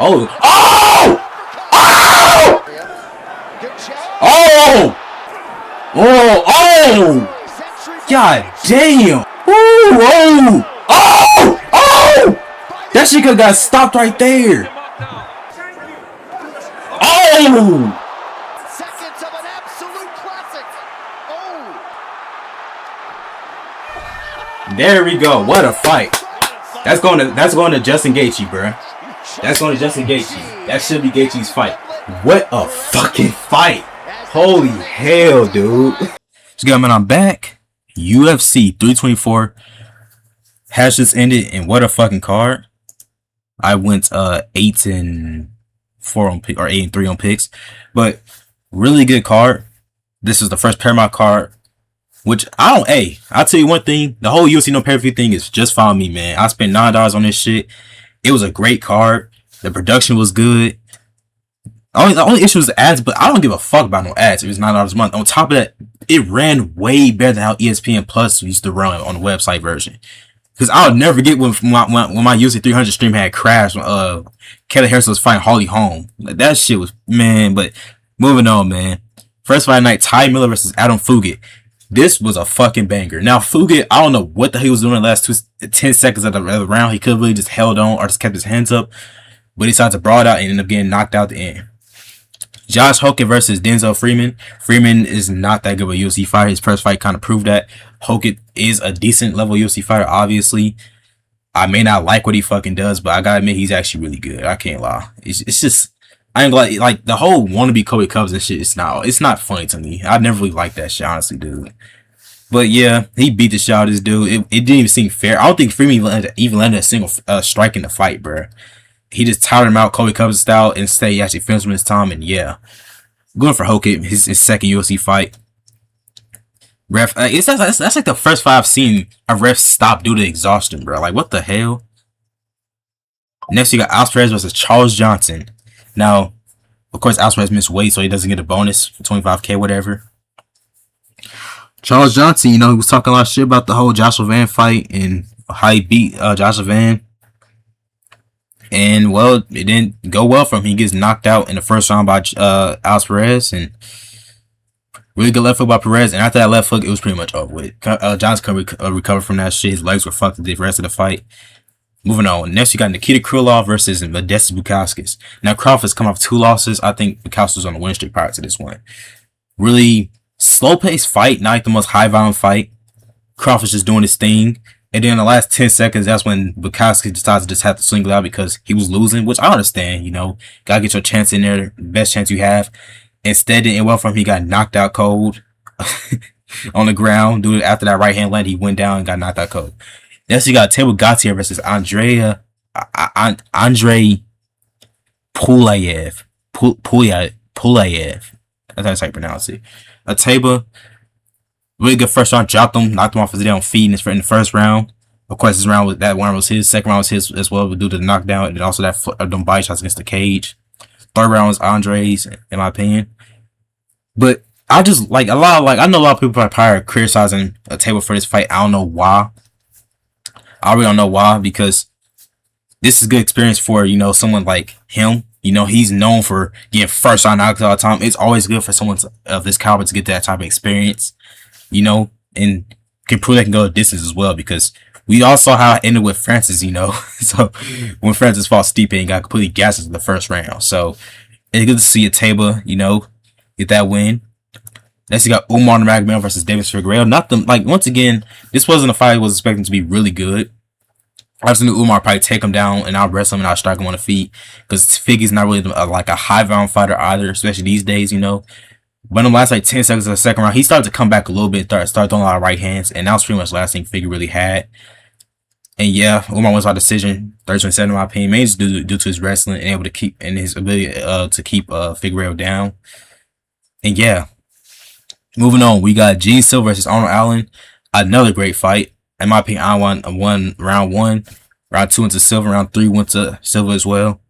Oh! Oh! Oh! Oh! Oh! Oh! God damn! Ooh! Oh! Oh! Oh! That shit could have got stopped right there. Oh! Seconds of an absolute classic. Oh! There we go. What a fight. That's going to Justin Gaethje, bro. That's going to Justin Gaethje. That should be Gaethje's fight. What a fucking fight. Holy hell, dude. So, guys, man, I'm back. UFC 324 has just ended, and what a fucking card. I went 8-4 on pick, or 8-3 on picks, but really good card. This is the first Paramount card, which I'll tell you one thing, the whole UFC no pay-per-view thing is just fine with me, man. I spent $9 on this shit. It was a great card. The production was good. The only issue was the ads, but I don't give a fuck about no ads. It was $9 a month. On top of that, it ran way better than how ESPN Plus used to run on the website version. Because I'll never forget when my UFC 300 stream had crashed when Kelly Harris was fighting Holly Holm. Like, that shit was, man. But moving on, man. First fight night, Ty Miller versus Adam Fugit. This was a fucking banger. Now, Fugit, I don't know what the hell he was doing in the last 10 seconds of the round. He could have really just held on or just kept his hands up. But he decided to brawl out and ended up getting knocked out at the end. Josh Hogan versus Denzel Freeman. Freeman is not that good of a UFC fighter. His first fight kind of proved that. Hogan is a decent level UFC fighter, obviously. I may not like what he fucking does, but I gotta admit, he's actually really good. I can't lie. It's just, I ain't like the whole wannabe Kobe Cubs and shit. It's not funny to me. I never really liked that shit, honestly, dude. But yeah, he beat the shit out of this dude. It didn't even seem fair. I don't think Freeman even landed a single strike in the fight, bro. He just tired him out Kobe Cubs style. Instead, he actually finished him this time, and yeah, going for Hogan, his second UFC fight. Ref, that's like the first fight I've seen a ref stop due to exhaustion, bro. Like, what the hell? Next, you got Alex Perez versus Charles Johnson. Now, of course, Alex Perez missed weight, so he doesn't get a bonus for 25K, whatever. Charles Johnson, he was talking a lot of shit about the whole Joshua Van fight and how he beat Joshua Van. And, well, it didn't go well for him. He gets knocked out in the first round by Alex Perez. And really good left hook by Perez. And after that left hook, it was pretty much over with. Johnson couldn't recover from that shit. His legs were fucked the rest of the fight. Moving on. Next, you got Nikita Krylov versus Modestas Bukauskas. Now, Crawford's come off 2 losses. I think Bukauskas was on the win streak prior to this one. Really slow-paced fight. Not like the most high-volume fight. Crawford's just doing his thing. And then in the last 10 seconds, that's when Bukauskas decides to just have to swing it out because he was losing, which I understand, Gotta get your chance in there, the best chance you have. Instead, it didn't well for him. He got knocked out cold on the ground. Dude, after that right hand land, he went down and got knocked out cold. Next, you got Table Gaethje versus Andrei Pulayev. Pulayev. That's how you pronounce it. Table. Really good first round, dropped him, knocked him off his damn feet in the first round. Of course, that one was his. Second round was his as well, due to the knockdown, and then also them body shots against the cage. Third round was Andre's, in my opinion. But I just I know a lot of people are probably criticizing a Table for this fight. I don't know why. I really don't know why, because this is a good experience for someone like him. He's known for getting first round knockouts all the time. It's always good for someone of this caliber to get that type of experience. And can prove they can go a distance as well, because we all saw how it ended with Francis, So when Francis fought Stipe and got completely gassed in the first round. So it's good to see a Table, get that win. Next, you got Umar Nurmagomedov versus David Figueiredo. Once again, this wasn't a fight I was expecting to be really good. I just knew Umar probably take him down and I'll wrestle him and I'll strike him on the feet, because Figgy's not really a high volume fighter either, especially these days, But in the last 10 seconds of the second round, he started to come back a little bit, started throwing a lot of right hands, and that was pretty much the last thing Figgy really had. And yeah, Umar wins by decision, 30-27 in my opinion, mainly due to his wrestling and able to keep, and his ability to keep Figueiredo down. And yeah, moving on, we got Gene Silva versus Arnold Allen, another great fight. In my opinion, I won round 1, round 2 went to Silva, round 3 went to Silva as well.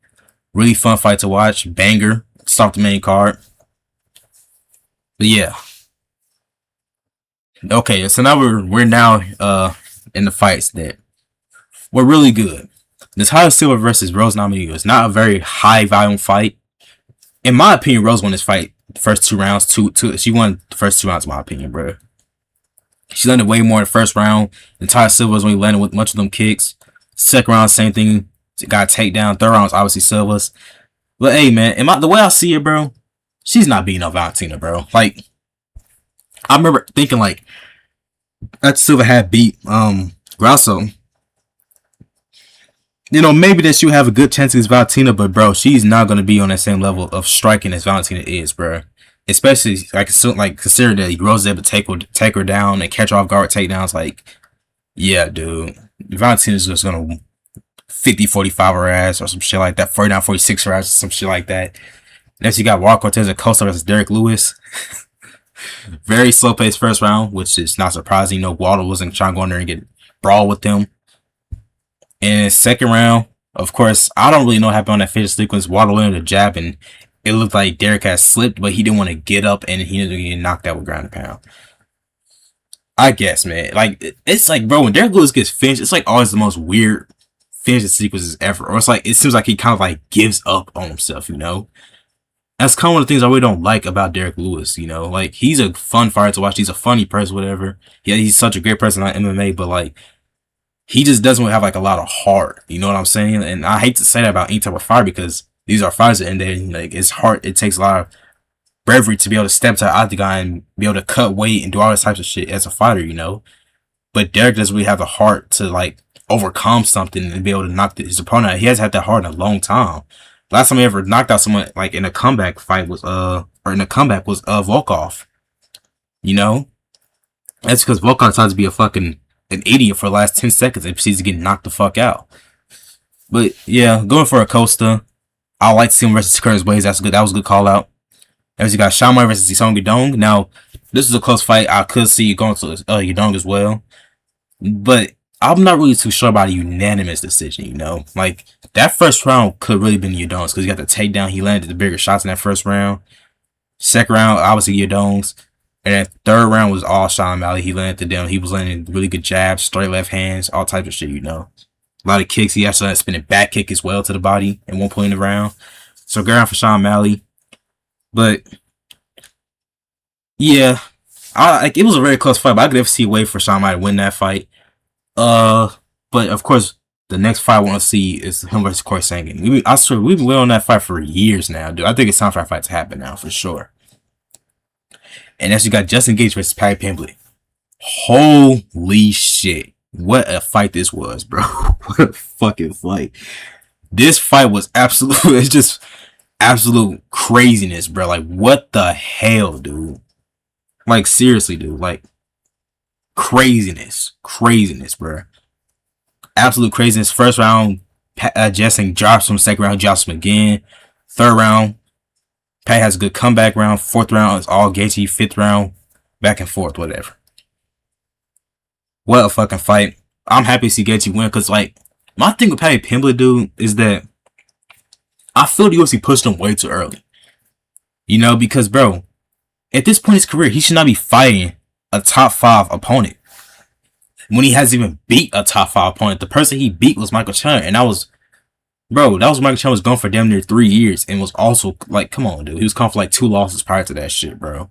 Really fun fight to watch, banger, stopped the main card. But yeah. Okay, so now we're now in the fights that were really good. Natalia Silva versus Rose Namajunas is not a very high volume fight. In my opinion, Rose won this fight the first 2 rounds. She won the first 2 rounds, in my opinion, bro. She landed way more in the first round. Natalia Silva was only landing with much of them kicks. Second round, same thing. She got a takedown. Third round was obviously Silva's. But hey, man, the way I see it, bro, she's not beating up Valentina, bro. Like, I remember thinking, like, that Silva had beat Grasso. You know, maybe that she would have a good chance against Valentina, but, bro, she's not going to be on that same level of striking as Valentina is, bro. Especially, considering that Rose is able to take her down and catch her off guard takedowns. Like, yeah, dude. Valentina's just going to 50-45 her ass or some shit like that. 49-46 her ass or some shit like that. Next, you got Walker Cortez and Costa versus Derek Lewis. Very slow-paced first round, which is not surprising. No, Waldo wasn't trying to go in there and get brawl with them. And second round, of course, I don't really know what happened on that finish sequence. Waldo went with a jab, and it looked like Derek had slipped, but he didn't want to get up, and he ended up getting knocked out with ground and pound. I guess, man. Like, it's like, bro, when Derek Lewis gets finished, it's like always the most weird finishing sequences ever. Or it's like, it seems like he kind of like gives up on himself, you know? That's kind of one of the things I really don't like about Derek Lewis, you know? Like, he's a fun fighter to watch. He's a funny person, whatever. Yeah, he's such a great person on MMA, but like, he just doesn't have like a lot of heart. You know what I'm saying? And I hate to say that about any type of fighter because these are fighters and then like it's hard. It takes a lot of bravery to be able to step to the octagon and be able to cut weight and do all this types of shit as a fighter, you know. But Derek doesn't really have the heart to like overcome something and be able to knock his opponent out. He hasn't had that heart in a long time. Last time he ever knocked out someone like in a comeback fight was Volkov. You know, that's because Volkov decides to be an idiot for the last 10 seconds and proceeds to get knocked the fuck out. But yeah, going for a Costa. I like to see him versus Curtis Blades. That's good. That was a good call out. As you got Shamai versus Song Yudong. Now, this is a close fight. I could see you going to Yudong as well. But I'm not really too sure about a unanimous decision, you know? Like, that first round could really been Yudong's because he got the takedown. He landed the bigger shots in that first round. Second round, obviously Yudong's. And then third round was all Sean O'Malley. He landed the down. He was landing really good jabs, straight left hands, all types of shit, you know? A lot of kicks. He actually had a spinning back kick as well to the body at one point in the round. So good round for Sean O'Malley. But yeah, it was a very close fight, but I could never see a way for Sean O'Malley to win that fight. But of course, the next fight I want to see is him versus Corey Sandhagen. I swear we've been waiting on that fight for years now, dude. I think it's time for that fight to happen now for sure. And as you got Justin Gaethje versus Paddy Pimblett. Holy shit. What a fight this was, bro. What a fucking fight. This fight was it's just absolute craziness, bro. Like, what the hell, dude? Like, seriously, dude. Like, craziness. Craziness, bro. Absolute craziness. First round, Justin drops him. Second round, drops him again. Third round, Pat has a good comeback round. Fourth round is all Gaethje. Fifth round, back and forth, whatever. What a fucking fight. I'm happy to see Gaethje win because, like, my thing with Paddy Pimblett, dude, is that I feel the UFC pushed him way too early. You know, because, bro, at this point in his career, he should not be fighting a top 5 opponent when he hasn't even beat a top 5 opponent. The person he beat was Michael Chandler, and Michael Chandler was gone for damn near 3 years and was also, like, come on, dude. He was gone for, like, 2 losses prior to that shit, bro.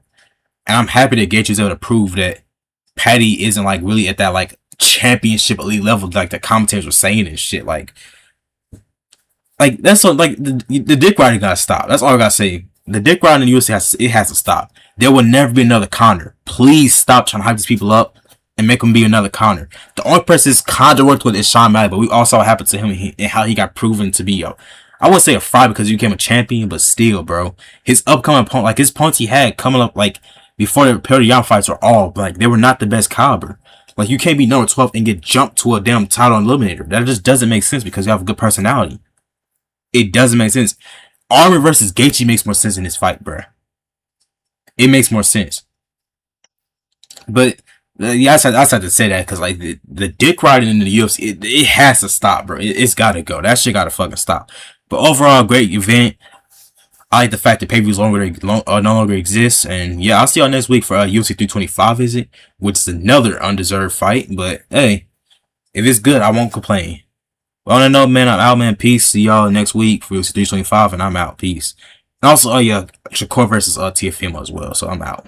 And I'm happy that Gaethje is able to prove that Paddy isn't, like, really at that, like, championship elite level like the commentators were saying and shit. Like that's all, like, the dick riding gotta stop. That's all I gotta say. The dick riding in the UFC has to stop. There will never be another Conor. Please stop trying to hype these people up and make them be another Conor. The only person this Conor worked with is Sean O'Malley, but we all saw what happened to him and how he got proven to be, I wouldn't say a fraud because he became a champion, but still, bro. His upcoming opponent, like his opponents he had coming up, like, before the Petr fights were all, like, they were not the best caliber. Like, you can't be number 12 and get jumped to a damn title eliminator. That just doesn't make sense because you have a good personality. It doesn't make sense. Armin versus Gaethje makes more sense in this fight, bro. It makes more sense. But yeah, I had to say that because, like, the dick riding in the UFC, it has to stop, bro. It's got to go. That shit got to fucking stop. But overall, great event. I like the fact that pay-per-views no longer exists. And yeah, I'll see y'all next week for UFC 325 visit, which is another undeserved fight. But hey, if it's good, I won't complain. But on that note, man, I'm out, man. Peace. See y'all next week for 325, and I'm out. Peace. And also, oh yeah, Shakur versus Tiafimo as well. So I'm out.